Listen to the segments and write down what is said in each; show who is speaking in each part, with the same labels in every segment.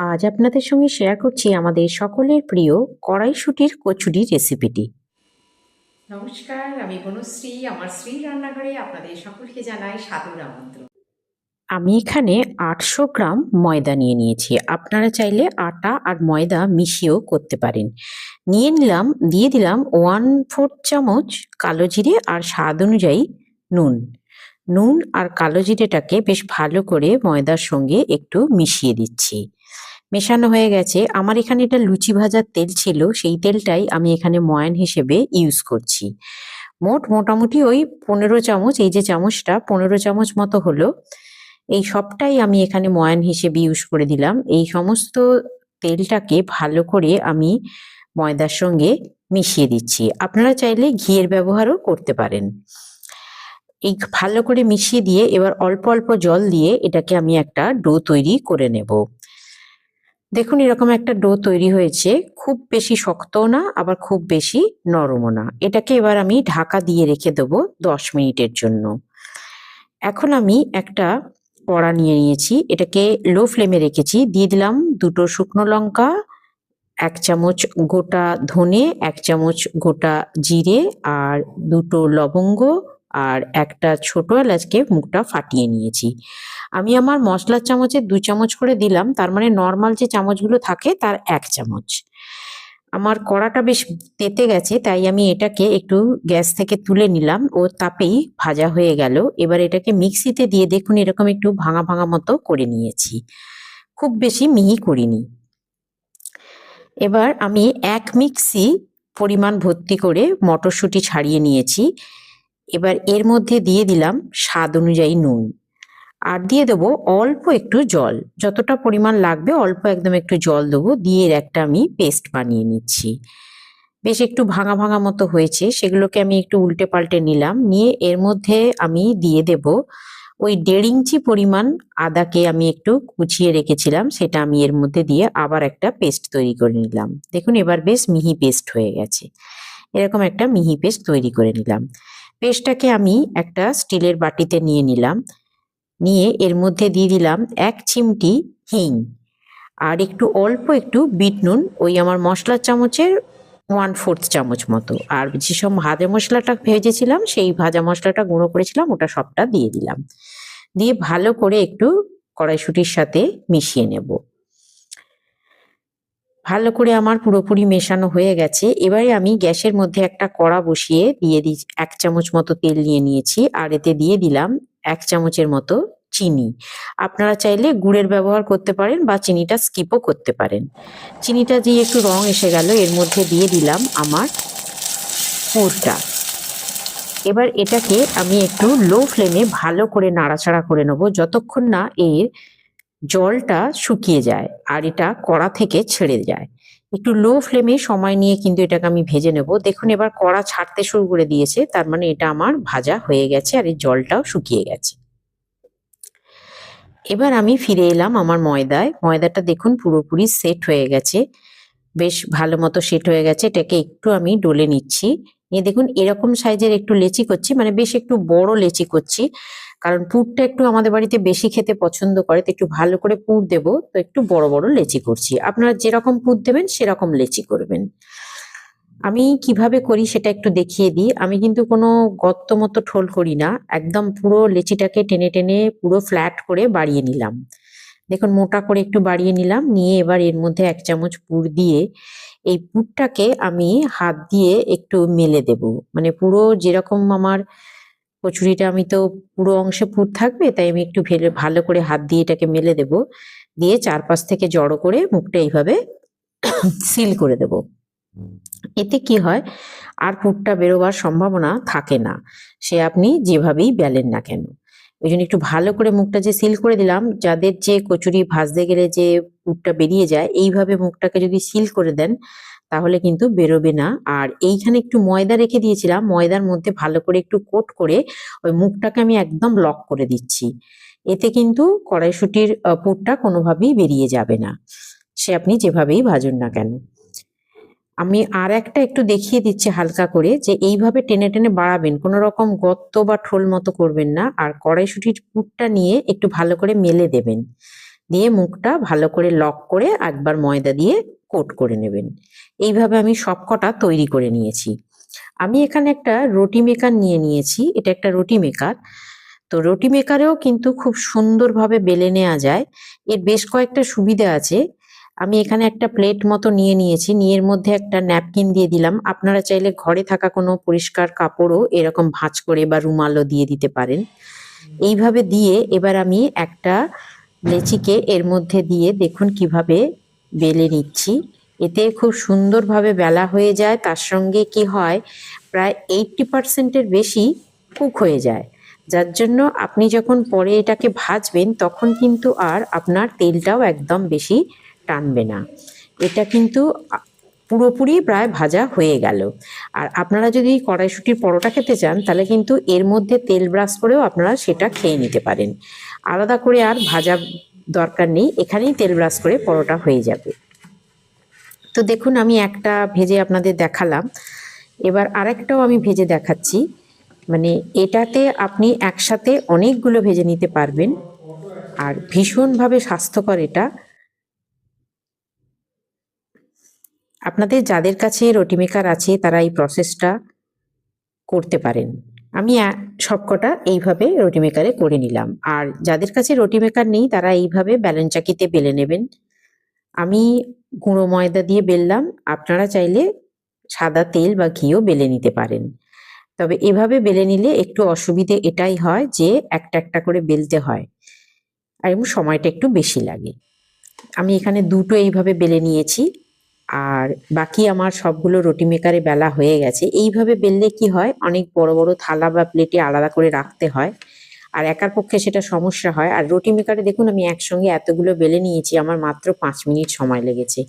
Speaker 1: আজ আপনাদের সঙ্গে শেয়ার করছি আমাদের সকলের প্রিয় কড়াইশুঁটির কচুরি রেসিপিটি।
Speaker 2: নমস্কার, আমি বনশ্রী। আমার শ্রী রান্নাঘরে আপনাদের সকলকে জানাই সাদর আমন্ত্রণ।
Speaker 1: আমি এখানে 800 গ্রাম ময়দা নিয়ে নিয়েছি। আপনারা চাইলে আটা আর ময়দা মিশিয়েও করতে পারেন। দিয়ে দিলাম 1/4 চামচ কালো জিরে আর স্বাদ অনুযায়ী নুন। নুন আর কালো জিরেটাকে বেশ ভালো করে ময়দার সঙ্গে একটু মিশিয়ে দিচ্ছি। মেশানো হয়ে গেছে। আমার এখানে এটা লুচি ভাজার তেল ছিল, সেই তেলটাই আমি এখানে ময়ান হিসেবে ইউজ করছি। মোটামুটি ওই 15 চামচ, এই যে চামচটা 15 চামচ মতো হলো। এই সবটাই আমি এখানে ময়ান হিসেবে ইউজ করে দিলাম। এই সমস্ত তেলটাকে ভালো করে আমি ময়দার সঙ্গে মিশিয়ে দিচ্ছি। আপনারা চাইলে ঘিয়ের ব্যবহারও করতে পারেন। এই ভালো করে মিশিয়ে দিয়ে এবার অল্প অল্প জল দিয়ে এটাকে আমি একটা ডো তৈরি করে নেব। দেখুন এরকম একটা ডো তৈরি হয়েছে। খুব বেশি শক্তও না, আবার খুব বেশি নরমও না। এটাকে এবার আমি ঢাকা দিয়ে রেখে দেবো 10 মিনিটের জন্য। এখন আমি একটা কড়া নিয়ে নিয়েছি, এটাকে লো ফ্লেমে রেখেছি। দিয়ে দিলাম 2টো শুকনো লঙ্কা, 1 চামচ গোটা ধনে, 1 চামচ গোটা জিরে, আর 2টো লবঙ্গ, আর একটা ছোট এলাচকে মুখটা ফাটিয়ে নিয়েছি। আমি আমার মশলার চামচে 2 চামচ করে দিলাম, তার মানে নর্মাল যে চামচগুলো থাকে তার 1 চামচ। আমার কড়াটা বেশ তেতে গেছে, তাই আমি এটাকে একটু গ্যাস থেকে তুলে নিলাম। ও তাপেই ভাজা হয়ে গেল। এবার এটাকে মিক্সিতে দিয়ে দেখুন এরকম একটু ভাঙা ভাঙা মতো করে নিয়েছি, খুব বেশি মিহি করিনি। এবার আমি 1 মিক্সি পরিমাণ ভর্তি করে মটরশুঁটি ছাড়িয়ে নিয়েছি। এবার এর মধ্যে দিয়ে দিলাম স্বাদ অনুযায়ী নুন, আর দিয়ে দেবো অল্প একটু জল। যতটা পরিমাণ লাগবে অল্প একদম একটু জল দেবো। দিয়ে এর একটা আমি পেস্ট বানিয়ে নিচ্ছি। বেশ একটু ভাঙা ভাঙা মতো হয়েছে, সেগুলোকে আমি একটু উল্টে পাল্টে নিলাম। নিয়ে এর মধ্যে আমি দিয়ে দেব ওই 1.5 ইঞ্চি পরিমাণ আদাকে আমি একটু কুচিয়ে রেখেছিলাম, সেটা আমি এর মধ্যে দিয়ে আবার একটা পেস্ট তৈরি করে নিলাম। দেখুন এবার বেশ মিহি পেস্ট হয়ে গেছে। এরকম একটা মিহি পেস্ট তৈরি করে নিলাম। পেস্টটাকে আমি একটা স্টিলের বাটিতে নিয়ে নিলাম। নিয়ে এর মধ্যে দিয়ে দিলাম 1 চিমটি হিং, আর অল্প একটু বিট নুন, ওই আমার মশলার চামচের 1/4 চামচ মতো। আর যেসব ভাজা মশলাটা ভেজেছিলাম, সেই ভাজা মশলাটা গুঁড়ো করেছিলাম, ওটা সবটা দিয়ে দিলাম। দিয়ে ভালো করে একটু কড়াইশুঁটির সাথে মিশিয়ে নেব। ভালো করে আমার পুরোপুরি মেশানো হয়ে গেছে। এবারে আমি গ্যাসের মধ্যে একটা কড়া বসিয়ে দিয়ে 1 চামচ মতো তেল নিয়ে নিয়েছি, আর এতে দিয়ে দিলাম 1 চামচের মতো চিনি। আপনারা চাইলে গুড়ের ব্যবহার করতে পারেন বা চিনিটা স্কিপও করতে পারেন। চিনিটা দিয়ে একটু রং এসে গেল, এর মধ্যে দিয়ে দিলাম আমার পুরটা। এবার এটাকে আমি একটু লো ফ্লেমে ভালো করে নাড়াচাড়া করে নেবো, যতক্ষণ না এর জলটা শুকিয়ে যায় আর এটা কড়া থেকে ছেড়ে যায়। একটু লো ফ্লেমে সময় নিয়ে কিন্তু এটাকে আমি ভেজে নেব। দেখুন এবার কড়া ছাড়তে শুরু করে দিয়েছে, তার মানে এটা আমার ভাজা হয়ে গেছে আর এর জলটাও শুকিয়ে গেছে। এবার আমি ফিরে এলাম আমার ময়দায়। ময়দাটা দেখুন পুরোপুরি সেট হয়ে গেছে, বেশ ভালো মতো সেট হয়ে গেছে। এটাকে একটু আমি ডলে নিচ্ছি। নিয়ে দেখুন এরকম সাইজের একটু লেচি করছি, মানে বেশ একটু বড় লেচি করছি, কারণ পুরটা একটু আমাদের বাড়িতে বেশি খেতে পছন্দ করে, তো একটু ভালো করে পুর দেবো, তো একটু বড় বড় লেচি করছি। আপনারা যেরকম পুর দেবেন সেরকম লেচি করবেন। আমি কিভাবে করি সেটা একটু দেখিয়ে দিই। আমি কিন্তু কোনো গর্ত মতো ঠোল করি না, একদম পুরো লেচিটাকে টেনে টেনে পুরো ফ্ল্যাট করে বাড়িয়ে নিলাম। দেখুন মোটা করে একটু বাড়িয়ে নিলাম। নিয়ে এবার এর মধ্যে 1 চামচ পুর দিয়ে এই পুরটাকে আমি হাত দিয়ে একটু মেলে দেব। মানে পুরো যেরকম আমার কচুরিটা, আমি তো পুরো অংশে পুর থাকবে, তাই আমি একটু ভালো করে হাত দিয়ে এটাকে মেলে দেব। দিয়ে চারপাশ থেকে জড়ো করে মুখটা এইভাবে সিল করে দেব। এতে কি হয়, আর পুরটা বেরোবার সম্ভাবনা থাকে না, সে আপনি যেভাবেই বেলেন না কেন। ওই জন্য একটু ভালো করে মুখটা যে সিল করে দিলাম, যাদের যে কচুরি ভাজতে গেলে যে পুরটা বেরিয়ে যায়, এইভাবে মুখটাকে যদি সিল করে দেন তাহলে কিন্তু বেরোবে না। আর এইখানে একটু ময়দা রেখে দিয়েছিলাম, ময়দার মধ্যে ভালো করে একটু কোট করে ওই মুখটাকে আমি একদম লক করে দিচ্ছি। এতে কিন্তু কড়াইশুঁটির পুরটা কোনোভাবেই বেরিয়ে যাবে না, সে আপনি যেভাবেই ভাজুন না কেন। আমি আর একটা একটু দেখিয়ে দিচ্ছি হালকা করে, যে এইভাবে টেনে টেনে বাড়াবেন, কোনো রকম গর্ত বা ঠোল মতো করবেন না। আর কড়াইশুঁটির পুরটা নিয়ে একটু ভালো করে মেলে দেবেন। দিয়ে মুখটা ভালো করে লক করে একবার ময়দা দিয়ে কোট করে নেবেন। এইভাবে আমি সবকটা তৈরি করে নিয়েছি। আমি এখানে একটা রুটি মেকার নিয়ে নিয়েছি, এটা একটা রুটি মেকার। তো রুটি মেকারেও কিন্তু খুব সুন্দরভাবে বেলে নেওয়া যায়। এর বেশ কয়েকটা সুবিধা আছে। আমি এখানে একটা প্লেট মতো নিয়ে নিয়েছি, নিয়ে এর মধ্যে একটা ন্যাপকিন দিয়ে দিলাম। আপনারা চাইলে ঘরে থাকা কোনো পরিষ্কার কাপড়ও এরকম ভাঁজ করে বা রুমালও দিয়ে দিতে পারেন। এইভাবে দিয়ে এবার আমি একটা লেচিকে এর মধ্যে দিয়ে দেখুন কিভাবে বেলে নিচ্ছি। এতে খুব সুন্দরভাবে বেলা হয়ে যায়, তার সঙ্গে কি হয় প্রায় 80% বেশি কুক হয়ে যায়, যার জন্য আপনি যখন পরে এটাকে ভাজবেন তখন কিন্তু আর আপনার তেলটাও একদম বেশি টানবে না। এটা কিন্তু পুরোপুরি প্রায় ভাজা হয়ে গেল। আর আপনারা যদি কড়াইশুঁটির পরোটা খেতে চান তাহলে কিন্তু এর মধ্যে তেল ব্রাশ করেও আপনারা সেটা খেয়ে নিতে পারেন। আলাদা করে আর ভাজা দরকার নেই, এখানেই তেল ব্রাশ করে পরোটা হয়ে যাবে। তো দেখুন আমি একটা ভেজে আপনাদের দেখালাম, এবার আরেকটাও আমি ভেজে দেখাচ্ছি। মানে এটাতে আপনি একসাথে অনেকগুলো ভেজে নিতে পারবেন আর ভীষণভাবে স্বাস্থ্যকর এটা। আপনাদের যাদের কাছে রুটি মেকার আছে তারা এই প্রসেসটা করতে পারেন। আমি সবকটা এইভাবে রুটি মেকারে করে নিলাম, আর যাদের কাছে রুটি মেকার নেই তারা এইভাবে বেলন চাকিতে বেলে নেবেন। আমি গুঁড়ো ময়দা দিয়ে বেললাম, আপনারা চাইলে সাদা তেল বা ঘিও বেলে নিতে পারেন। তবে এভাবে বেলে নিলে একটু অসুবিধে এটাই হয় যে একটা একটা করে বেলতে হয় আর এবং সময়টা একটু বেশি লাগে। আমি এখানে দুটো এইভাবে বেলে নিয়েছি, আর বাকি আমার সবগুলো রুটি মেকারে বেলা হয়ে গেছে। এইভাবে বেললে কি হয়, অনেক বড় বড় থালা বা প্লেটে আলাদা করে রাখতে হয়, আর একার পক্ষে সেটা সমস্যা হয়। আর রুটি মেকারে দেখুন আমি একসঙ্গে এতগুলো বেলে নিয়েছি, আমার মাত্র 5 মিনিট সময় লেগেছে।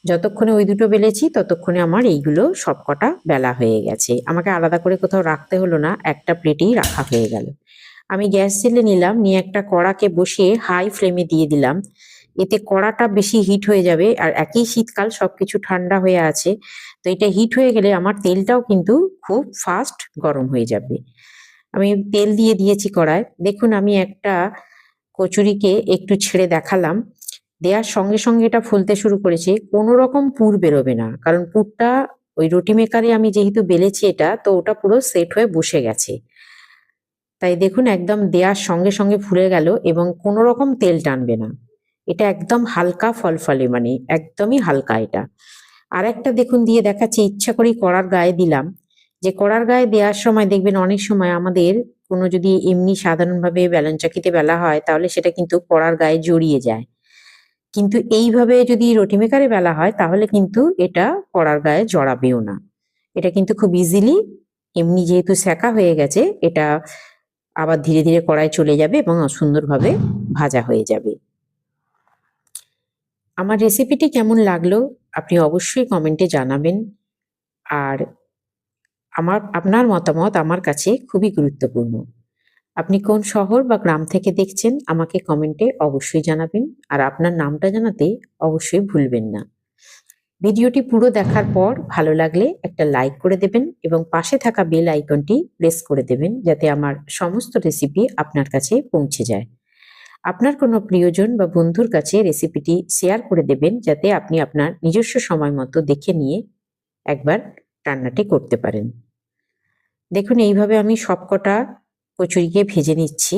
Speaker 1: যতক্ষণে ওই দুটো বেলেছি ততক্ষণে আমার এইগুলো সবকটা বেলা হয়ে গেছে, আমাকে আলাদা করে কোথাও রাখতে হলো না, একটা প্লেটেই রাখা হয়ে গেল। আমি গ্যাস জেলে নিলাম, নিয়ে একটা কড়াকে বসিয়ে হাই ফ্লেমে দিয়ে দিলাম। এতে কড়াটা বেশি হিট হয়ে যাবে, আর একই শীতকাল সবকিছু ঠান্ডা হয়ে আছে, তো এটা হিট হয়ে গেলে আমার তেলটাও কিন্তু খুব ফাস্ট গরম হয়ে যাবে। আমি তেল দিয়ে দিয়েছি কড়ায়। দেখুন আমি একটা কচুরিকে একটু ছেড়ে দেখালাম, দেওয়ার সঙ্গে সঙ্গে এটা ফুলতে শুরু করেছে। কোনো রকম পুর বেরোবে না, কারণ পুরটা ওই রুটি মেকারে আমি যেহেতু বেলেছি এটা, তো ওটা পুরো সেট হয়ে বসে গেছে। তাই দেখুন একদম দেওয়ার সঙ্গে সঙ্গে ফুলে গেল এবং কোনো রকম তেল টানবে না। এটা একদম হালকা ফলফলে, মানে একদমই হালকা এটা। আর একটা দেখুন দিয়ে দেখাচ্ছি, ইচ্ছা করেই কড়ার গায়ে দিলাম, যে কড়ার গায়ে দেওয়ার সময় দেখবেন অনেক সময় আমাদের কোনো যদি এমনি সাধারণভাবে বেলন চাকিতে বেলা হয় তাহলে সেটা কিন্তু কড়ার গায়ে জড়িয়ে যায়, কিন্তু এইভাবে যদি রুটি মেকারে বেলা হয় তাহলে কিন্তু এটা কড়ার গায়ে জড়াবেও না। এটা কিন্তু খুব ইজিলি, এমনি যেহেতু সেকা হয়ে গেছে, এটা আবার ধীরে ধীরে কড়ায় চলে যাবে এবং সুন্দরভাবে ভাজা হয়ে যাবে। আমার রেসিপিটি কেমন লাগলো আপনি অবশ্যই কমেন্টে জানাবেন। আর আপনার মতামত আমার কাছে খুবই গুরুত্বপূর্ণ। আপনি কোন শহর বা গ্রাম থেকে দেখছেন আমাকে কমেন্টে অবশ্যই জানাবেন, আর আপনার নামটা জানাতে অবশ্যই ভুলবেন না। ভিডিওটি পুরো দেখার পর ভালো লাগলে একটা লাইক করে দেবেন এবং পাশে থাকা বেল আইকনটি প্রেস করে দেবেন, যাতে আমার সমস্ত রেসিপি আপনার কাছে পৌঁছে যায়। আপনার কোনো প্রিয়জন বা বন্ধুর কাছে রেসিপিটি শেয়ার করে দেবেন, যাতে আপনি আপনার নিজস্ব সময় মতো দেখে নিয়ে একবার রান্নাটি করতে পারেন। দেখুন এইভাবে আমি সবকটা কচুরিকে ভেজে নিচ্ছি।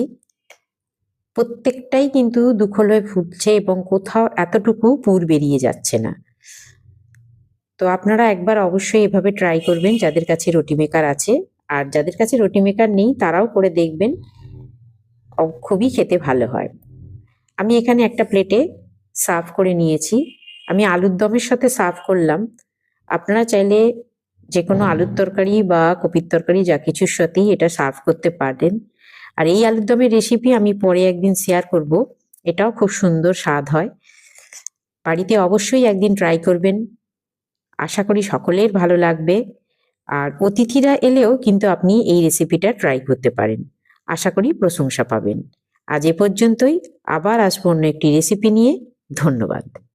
Speaker 1: প্রত্যেকটাই কিন্তু দুখল হয়ে ফুটছে এবং কোথাও এতটুকু পুর বেরিয়ে যাচ্ছে না। তো আপনারা একবার অবশ্যই এভাবে ট্রাই করবেন যাদের কাছে রুটি মেকার আছে, আর যাদের কাছে রুটি মেকার নেই তারাও করে দেখবেন, খুবই খেতে ভালো হয়। আমি এখানে একটা প্লেটে সার্ভ করে নিয়েছি। আমি আলুর দমের সাথে সার্ভ করলাম। আপনারা চাইলে যে কোনো আলুর তরকারি বা কপির তরকারি যা কিছুর সাথেই এটা সার্ভ করতে পারেন। আর এই আলুর দমের রেসিপি আমি পরে একদিন শেয়ার করব, এটাও খুব সুন্দর স্বাদ হয়। বাড়িতে অবশ্যই একদিন ট্রাই করবেন, আশা করি সকলের ভালো লাগবে। আর অতিথিরা এলেও কিন্তু আপনি এই রেসিপিটা ট্রাই করতে পারেন, আশা করি প্রশংসা পাবেন। আজ এ পর্যন্তই, আবার আসবো অন্য একটি রেসিপি নিয়ে। ধন্যবাদ।